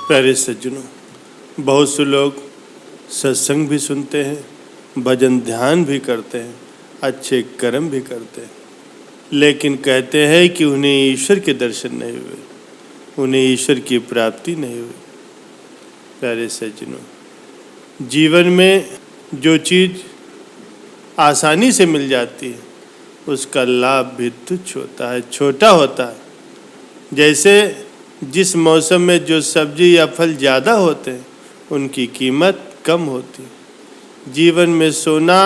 प्यारे सज्जनों, बहुत से लोग सत्संग भी सुनते हैं, भजन ध्यान भी करते हैं, अच्छे कर्म भी करते हैं, लेकिन कहते हैं कि उन्हें ईश्वर के दर्शन नहीं हुए, उन्हें ईश्वर की प्राप्ति नहीं हुई। प्यारे सज्जनों, जीवन में जो चीज़ आसानी से मिल जाती है उसका लाभ भी तुच्छ होता है, छोटा होता है। जैसे जिस मौसम में जो सब्जी या फल ज़्यादा होते हैं उनकी कीमत कम होती है। जीवन में सोना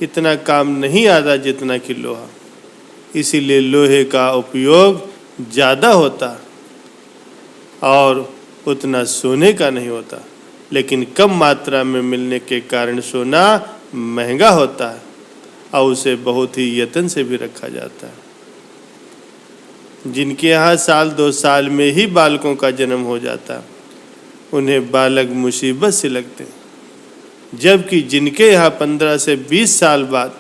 इतना काम नहीं आता जितना कि लोहा, इसीलिए लोहे का उपयोग ज़्यादा होता और उतना सोने का नहीं होता, लेकिन कम मात्रा में मिलने के कारण सोना महंगा होता है और उसे बहुत ही यत्न से भी रखा जाता है। जिनके यहाँ साल 2 साल में ही बालकों का जन्म हो जाता है उन्हें बालक मुसीबत से लगते हैं, जबकि जिनके यहाँ 15 से 20 साल बाद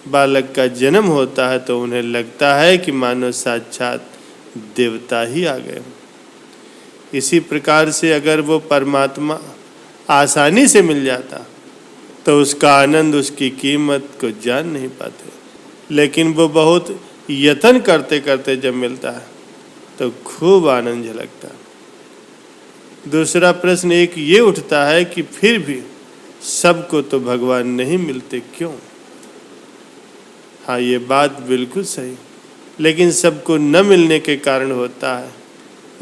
बालक का जन्म होता है तो उन्हें लगता है कि मानो साक्षात देवता ही आ गए। इसी प्रकार से अगर वो परमात्मा आसानी से मिल जाता तो उसका आनंद, उसकी कीमत को जान नहीं पाते, लेकिन वो बहुत यत्न करते करते जब मिलता है तो खूब आनंद झलकता है। दूसरा प्रश्न एक ये उठता है कि फिर भी सबको तो भगवान नहीं मिलते क्यों? हाँ, ये बात बिल्कुल सही, लेकिन सबको न मिलने के कारण होता है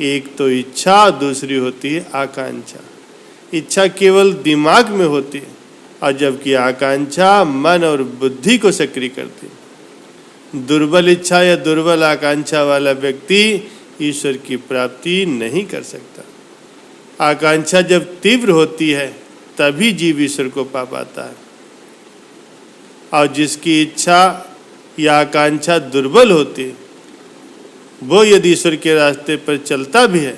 एक तो इच्छा, दूसरी होती है आकांक्षा। इच्छा केवल दिमाग में होती है और जबकि आकांक्षा मन और बुद्धि को सक्रिय करती है। दुर्बल इच्छा या दुर्बल आकांक्षा वाला व्यक्ति ईश्वर की प्राप्ति नहीं कर सकता। आकांक्षा जब तीव्र होती है तभी जीव ईश्वर को पा पाता है, और जिसकी इच्छा या आकांक्षा दुर्बल होती है वो यदि ईश्वर के रास्ते पर चलता भी है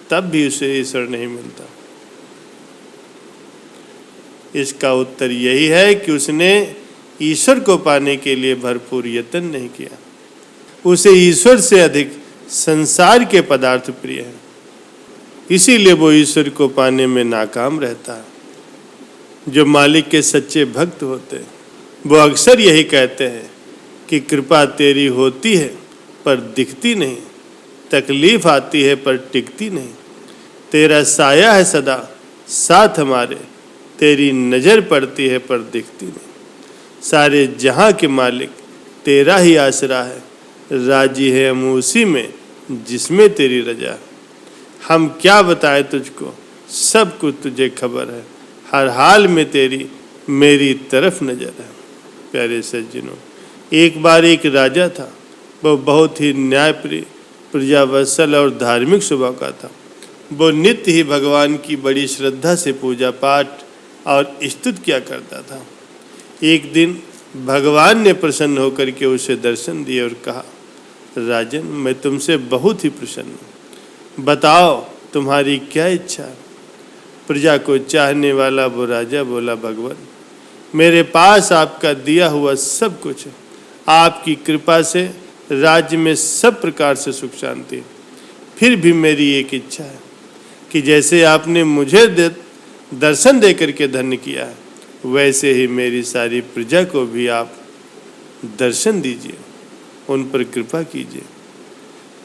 तब भी उसे ईश्वर नहीं मिलता। इसका उत्तर यही है कि उसने ईश्वर को पाने के लिए भरपूर यत्न नहीं किया। उसे ईश्वर से अधिक संसार के पदार्थ प्रिय हैं, इसीलिए वो ईश्वर को पाने में नाकाम रहता है। जो मालिक के सच्चे भक्त होते हैं वो अक्सर यही कहते हैं कि कृपा तेरी होती है पर दिखती नहीं, तकलीफ आती है पर टिकती नहीं, तेरा साया है सदा साथ हमारे, तेरी नज़र पड़ती है पर दिखती नहीं। सारे जहाँ के मालिक तेरा ही आसरा है, राजी है हम उसी में जिसमें तेरी रजा। हम क्या बताएं तुझको, सब कुछ तुझे खबर है, हर हाल में तेरी मेरी तरफ नजर है। प्यारे सज्जनों, एक बार एक राजा था, वो बहुत ही न्यायप्रिय, प्रजावत्सल और धार्मिक स्वभाव का था। वो नित्य ही भगवान की बड़ी श्रद्धा से पूजा पाठ और स्तुति किया करता था। एक दिन भगवान ने प्रसन्न होकर के उसे दर्शन दिए और कहा, राजन, मैं तुमसे बहुत ही प्रसन्न हूँ, बताओ तुम्हारी क्या इच्छा है? प्रजा को चाहने वाला वो राजा बोला, भगवान, मेरे पास आपका दिया हुआ सब कुछ है, आपकी कृपा से राज्य में सब प्रकार से सुख शांति है, फिर भी मेरी एक इच्छा है कि जैसे आपने मुझे दर्शन दे करके धन्य किया है वैसे ही मेरी सारी प्रजा को भी आप दर्शन दीजिए, उन पर कृपा कीजिए।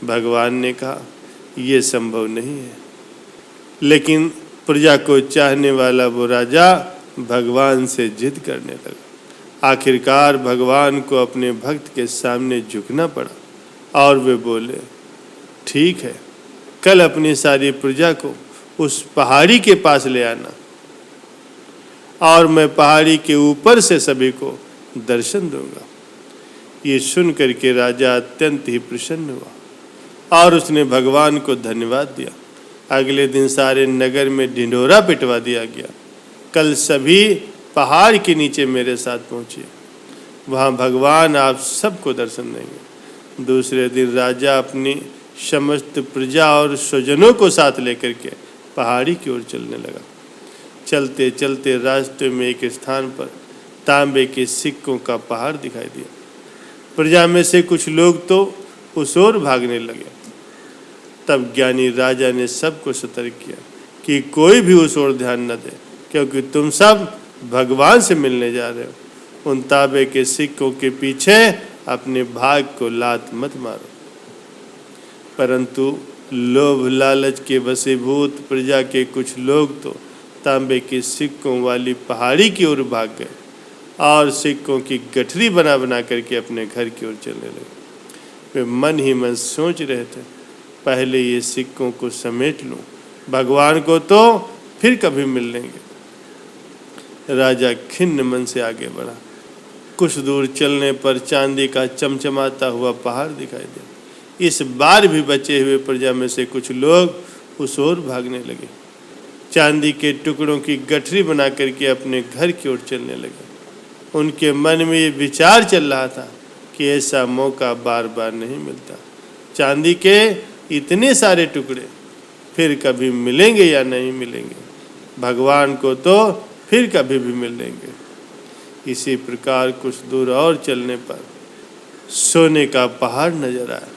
भगवान ने कहा, यह संभव नहीं है। लेकिन प्रजा को चाहने वाला वो राजा भगवान से जिद करने लगा। आखिरकार भगवान को अपने भक्त के सामने झुकना पड़ा और वे बोले, ठीक है, कल अपनी सारी प्रजा को उस पहाड़ी के पास ले आना और मैं पहाड़ी के ऊपर से सभी को दर्शन दूंगा। ये सुन करके राजा अत्यंत ही प्रसन्न हुआ और उसने भगवान को धन्यवाद दिया। अगले दिन सारे नगर में ढिंढोरा पिटवा दिया गया, कल सभी पहाड़ के नीचे मेरे साथ पहुँचिए, वहाँ भगवान आप सबको दर्शन देंगे। दूसरे दिन राजा अपनी समस्त प्रजा और स्वजनों को साथ लेकर के पहाड़ी की ओर चलने लगा। चलते चलते रास्ते में एक स्थान पर तांबे के सिक्कों का पहाड़ दिखाई दिया। प्रजा में से कुछ लोग तो उस ओर भागने लगे। तब ज्ञानी राजा ने सबको सतर्क किया कि कोई भी उस ओर ध्यान न दे, क्योंकि तुम सब भगवान से मिलने जा रहे हो। उन तांबे के सिक्कों के पीछे अपने भाग को लात मत मारो। परंतु लोभ लालच के वशीभूत प्रजा के कुछ लोग तो तांबे के सिक्कों वाली पहाड़ी की ओर भाग गए और सिक्कों की गठरी बना बना करके अपने घर की ओर चलने लगे। वे मन ही मन सोच रहे थे, पहले ये सिक्कों को समेट लूं, भगवान को तो फिर कभी मिल लेंगे। राजा खिन्न मन से आगे बढ़ा। कुछ दूर चलने पर चांदी का चमचमाता हुआ पहाड़ दिखाई दिया। इस बार भी बचे हुए प्रजा में से कुछ लोग उस ओर भागने लगे, चांदी के टुकड़ों की गठरी बना करके अपने घर की ओर चलने लगे। उनके मन में ये विचार चल रहा था कि ऐसा मौका बार बार नहीं मिलता। चांदी के इतने सारे टुकड़े फिर कभी मिलेंगे या नहीं मिलेंगे, भगवान को तो फिर कभी भी मिल लेंगे। इसी प्रकार कुछ दूर और चलने पर सोने का पहाड़ नजर आया।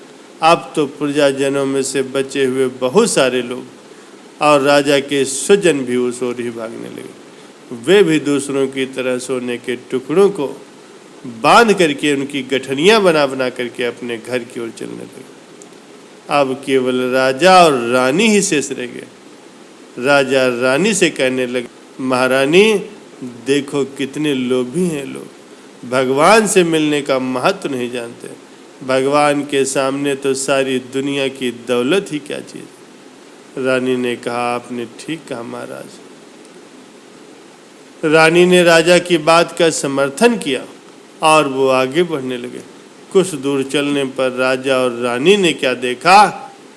अब तो प्रजाजनों में से बचे हुए बहुत सारे लोग और राजा के स्वजन भी उस ओर ही भागने लगे। वे भी दूसरों की तरह सोने के टुकड़ों को बांध करके उनकी गठरियां बना बना करके अपने घर की ओर चलने लगे। अब केवल राजा और रानी ही शेष रह गए। राजा रानी से कहने लगे, महारानी देखो कितने लोभी हैं लोग, भगवान से मिलने का महत्व नहीं जानते। भगवान के सामने तो सारी दुनिया की दौलत ही क्या चीज। रानी ने कहा, आपने ठीक कहा महाराज। रानी ने राजा की बात का समर्थन किया और वो आगे बढ़ने लगे। कुछ दूर चलने पर राजा और रानी ने क्या देखा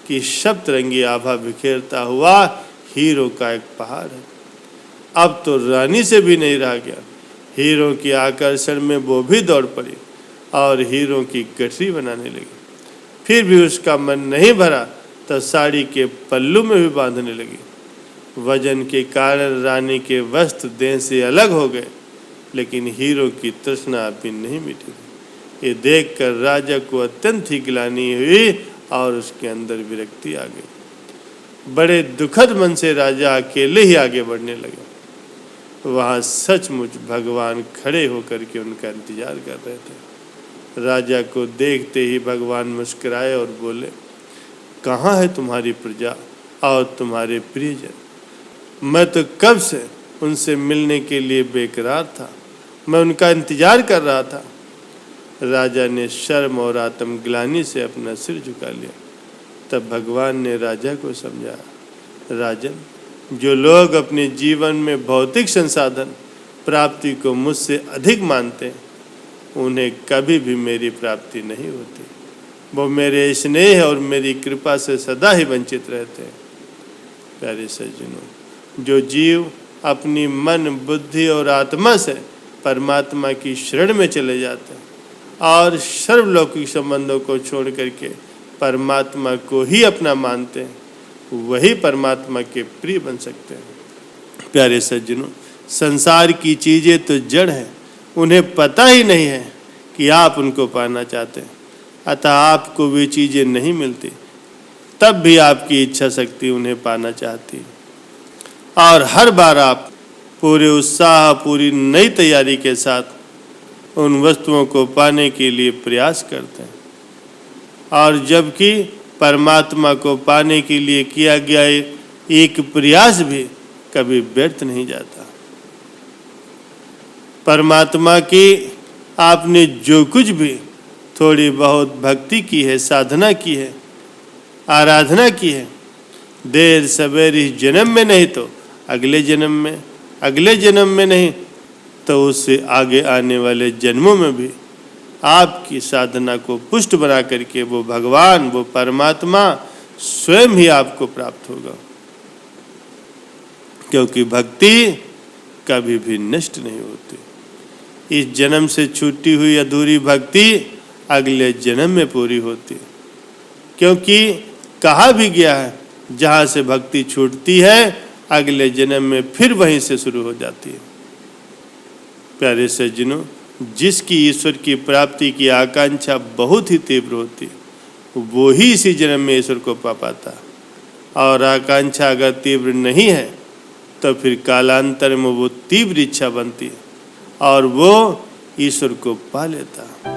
कि सप्तरंगी आभा बिखेरता हुआ हीरो का एक पहाड़ है। अब तो रानी से भी नहीं रहा गया। हीरो के आकर्षण में वो भी दौड़ पड़ी और हीरो की गठरी बनाने लगी। फिर भी उसका मन नहीं भरा तो साड़ी के पल्लू में भी बांधने लगी। वजन के कारण रानी के वस्त्र देह से अलग हो गए, लेकिन हीरो की तृष्णा अभी नहीं मिटी थी। ये देखकर राजा को अत्यंत ही ग्लानि हुई और उसके अंदर विरक्ति आ गई। बड़े दुखद मन से राजा अकेले ही आगे बढ़ने लगे। वहाँ सचमुच भगवान खड़े होकर के उनका इंतजार कर रहे थे। राजा को देखते ही भगवान मुस्कुराए और बोले, कहाँ है तुम्हारी प्रजा और तुम्हारे प्रियजन? मैं तो कब से उनसे मिलने के लिए बेकरार था, मैं उनका इंतजार कर रहा था। राजा ने शर्म और आत्मग्लानि से अपना सिर झुका लिया। तब भगवान ने राजा को समझाया, राजन, जो लोग अपने जीवन में भौतिक संसाधन प्राप्ति को मुझसे अधिक मानते हैं, उन्हें कभी भी मेरी प्राप्ति नहीं होती। वो मेरे स्नेह और मेरी कृपा से सदा ही वंचित रहते हैं। प्यारे सज्जनों, जो जीव अपनी मन, बुद्धि और आत्मा से परमात्मा की शरण में चले जाते हैं और सर्वलौकिक संबंधों को छोड़ करके परमात्मा को ही अपना मानते हैं, वही परमात्मा के प्रिय बन सकते हैं। प्यारे सज्जनों, संसार की चीज़ें तो जड़ हैं, उन्हें पता ही नहीं है कि आप उनको पाना चाहते हैं, अतः आपको वे चीज़ें नहीं मिलती। तब भी आपकी इच्छा शक्ति उन्हें पाना चाहती है और हर बार आप पूरे उत्साह, पूरी नई तैयारी के साथ उन वस्तुओं को पाने के लिए प्रयास करते हैं। और जबकि परमात्मा को पाने के लिए किया गया एक प्रयास भी कभी व्यर्थ नहीं जाता। परमात्मा की आपने जो कुछ भी थोड़ी बहुत भक्ति की है, साधना की है, आराधना की है, देर सवेर इस जन्म में नहीं तो अगले जन्म में, अगले जन्म में नहीं तो उससे आगे आने वाले जन्मों में भी आपकी साधना को पुष्ट बना करके वो भगवान, वो परमात्मा स्वयं ही आपको प्राप्त होगा। क्योंकि भक्ति कभी भी नष्ट नहीं होती। इस जन्म से छूटी हुई अधूरी भक्ति अगले जन्म में पूरी होती है। क्योंकि कहा भी गया है, जहाँ से भक्ति छूटती है अगले जन्म में फिर वहीं से शुरू हो जाती है। प्यारे सज्जनों, जिसकी ईश्वर की प्राप्ति की आकांक्षा बहुत ही तीव्र होती है, वो ही इसी जन्म में ईश्वर को पा पाता। और आकांक्षा अगर तीव्र नहीं है तो फिर कालांतर में वो तीव्र इच्छा बनती है और वो ईश्वर को पा लेता है।